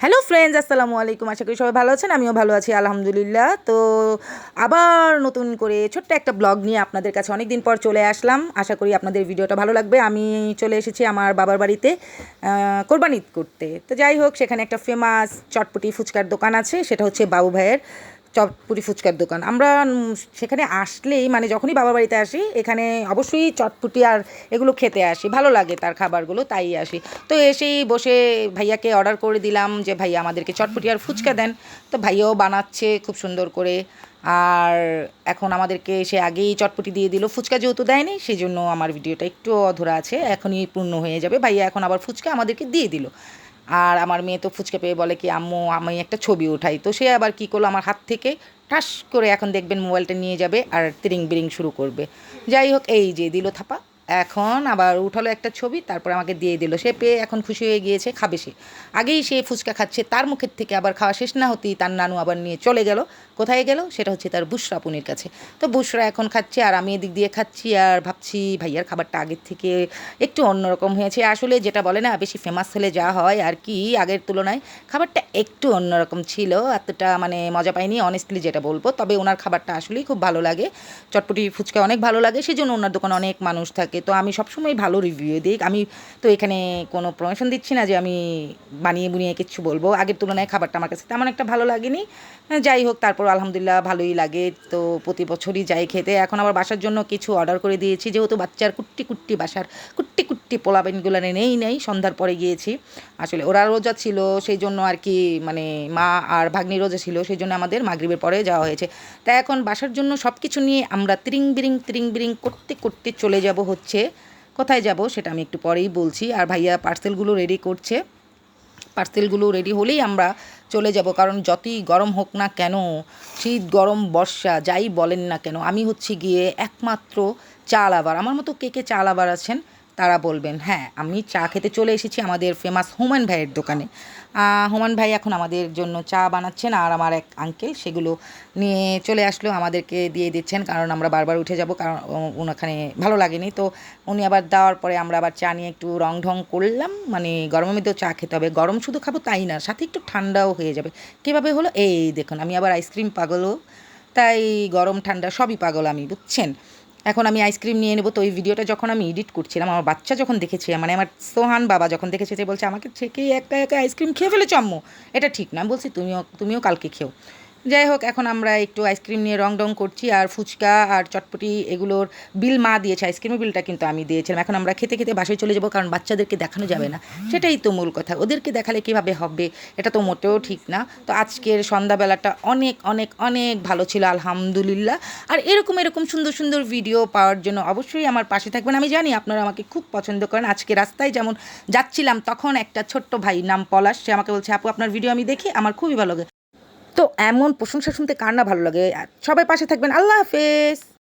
Hello friends, আসসালামু আলাইকুম। আশা করি সবাই ভালো আছেন, আমিও ভালো আছি আলহামদুলিল্লাহ। তো আবার নতুন করে ছোট্ট একটা ব্লগ নিয়ে আপনাদের কাছে অনেক দিন পর চলে আসলাম। আশা করি আপনাদের ভিডিওটা ভালো লাগবে। আমি চলে এসেছি আমার বাবার বাড়িতে কোরবানি ঈদ করতে। তো যাই হোক, সেখানে একটা ফেমাস চটপটি ফুচকার দোকান আছে, সেটা হচ্ছে বাবু ভাইয়ের চটপটি ফুচকার দোকান। আমরা সেখানে আসলেই মানে যখনই বাবার বাড়িতে আসি এখানে অবশ্যই চটপটি আর এগুলো খেতে আসি, ভালো লাগে তার খাবারগুলো, তাই আসি। তো এসেই বসে ভাইয়াকে অর্ডার করে দিলাম যে ভাইয়া আমাদেরকে চটপটি আর ফুচকা দেন। তো ভাইয়াও বানাচ্ছে খুব সুন্দর করে। আর এখন আমাদেরকে সে আগেই চটপটি দিয়ে দিল, ফুচকা যেহেতু দেয়নি সেই জন্য আমার ভিডিওটা একটু অধুরা আছে, এখনই পূর্ণ হয়ে যাবে। ভাইয়া এখন আবার ফুচকা আমাদেরকে দিয়ে দিল। আর আমার মেয়ে তো ফুচকা পেয়ে বলে কি, আম্মু আমি একটা ছবি উঠাই। তো সে আবার কী করলো, আমার হাত থেকে ঠাস করে এখন দেখবেন মোবাইলটা নিয়ে যাবে আর তিরিং বিরিং শুরু করবে। যাই হোক, এই যে দিল থাপা, এখন আবার উঠালো একটা ছবি, তারপর আমাকে দিয়ে দিল। সে পেয়ে এখন খুশি হয়ে গিয়েছে, খাবে সে। আগেই সে ফুচকা খাচ্ছে, তার মুখের থেকে আবার খাওয়া শেষ না হতেই তার নানু আবার নিয়ে চলে গেল। কোথায় গেল? সেটা হচ্ছে তার বুশরা আপুনির কাছে। তো বুশরা এখন খাচ্ছে আর আমি এদিক দিয়ে খাচ্ছি আর ভাবছি ভাইয়ার খাবারটা আগের থেকে একটু অন্যরকম হয়েছে। আসলে যেটা বলে না, বেশি ফেমাস হলে যা হয় আর কি, আগের তুলনায় খাবারটা একটু অন্যরকম ছিল, এতটা মানে মজা পাইনি অনেস্টলি যেটা বলবো। তবে ওনার খাবারটা আসলেই খুব ভালো লাগে, চটপটি ফুচকা অনেক ভালো লাগে, সেই জন্য ওনার দোকানে অনেক মানুষ থাকে। তো আমি সবসময় ভালো রিভিউ দিই। আমি তো এখানে কোনো প্রমোশন দিচ্ছি না যে আমি বানিয়ে বুনিয়ে কিচ্ছু বলবো। আগের তুলনায় খাবারটা আমার কাছে তেমন একটা ভালো লাগেনি। যাই হোক, তারপর আলহামদুলিল্লাহ ভালোই লাগে। তো প্রতি বছরই যাই খেতে। এখন আবার বাসার জন্য কিছু অর্ডার করে দিয়েছি, যেহেতু বাচ্চার কুট্টি কুট্টি বাসার কুট্টি কুট্টি পোলাবেনগুলো নেই সন্ধ্যার পরে গিয়েছি। আসলে ওরা রোজা ছিল সেই জন্য আর কি, মানে মা আর ভাগ্নি রোজা ছিল সেই জন্য আমাদের মাগরিবের পরে যাওয়া হয়েছে। তাই এখন বাসার জন্য সব কিছু নিয়ে আমরা তিরিং বিরিং করতে করতে চলে যাব হচ্ছে, কোথায় যাব সেটা আমি একটু পরেই বলছি। আর ভাইয়া পার্সেলগুলো রেডি করছে, পার্সেলগুলো রেডি হলেই আমরা চলে যাব। কারণ যতই গরম হোক না কেন, শীত গরম বর্ষা যাই বলেন না কেন, আমি হচ্ছি গিয়ে একমাত্র চা লাভার। আমার মতো কে কে চা লাভার আছেন তারা বলবেন। হ্যাঁ, আমি চা খেতে চলে এসেছি আমাদের ফেমাস হুমায়ুন ভাইয়ের দোকানে। হুমায়ুন ভাই এখন আমাদের জন্য চা বানাচ্ছেন আর আমার এক আঙ্কেল সেগুলো নিয়ে চলে আসলো, আমাদেরকে দিয়ে দিচ্ছেন। কারণ আমরা বারবার উঠে যাব, কারণ ওনাখানে ভালো লাগেনি। তো উনি আবার দেওয়ার পরে আমরা আবার চা নিয়ে একটু রং ঢং করলাম। মানে গরমের মধ্যেও চা খেতে হবে, গরম শুধু খাবো তাই না, সাথে একটু ঠান্ডাও হয়ে যাবে। কীভাবে হলো এই দেখুন, আমি আবার আইসক্রিম পাগলও, তাই গরম ঠান্ডা সবই পাগল আমি, বুঝছেন। এখন আমি আইসক্রিম নিয়ে নেবো। তো ওই ভিডিওটা যখন আমি এডিট করছিলাম, আমার বাচ্চা যখন দেখেছে, মানে আমার সোহান বাবা যখন দেখেছে, যে বলছে আমাকে থেকেই একা একা আইসক্রিম খেয়ে ফেলেছো আম্মু, এটা ঠিক না। বলছি তুমিও কালকে খেও। যাই হোক, এখন আমরা একটু আইসক্রিম নিয়ে রং ডং করছি। আর ফুচকা আর চটপটি এগুলোর বিল মা দিয়েছে, আইসক্রিমের বিলটা কিন্তু আমি দিয়েছিলাম। এখন আমরা খেতে খেতে বাসায় চলে যাবো, কারণ বাচ্চাদেরকে দেখানো যাবে না, সেটাই তো মূল কথা। ওদেরকে দেখালে কীভাবে হবে, এটা তো মোটেও ঠিক না। তো আজকের সন্ধ্যাবেলাটা অনেক অনেক অনেক ভালো ছিল আলহামদুলিল্লাহ। আর এরকম সুন্দর সুন্দর ভিডিও পাওয়ার জন্য অবশ্যই আমার পাশে থাকবেন। আমি জানি আপনারা আমাকে খুব পছন্দ করেন। আজকে রাস্তায় যেমন যাচ্ছিলাম, তখন একটা ছোট্ট ভাই নাম পলাশ, সে আমাকে বলছে, আপু আপনার ভিডিও আমি দেখি, আমার খুবই ভালো লাগে। তো এমন প্রশংসা শুনতে কার না ভালো লাগে। সবাই পাশে থাকবেন। আল্লাহ হাফেজ।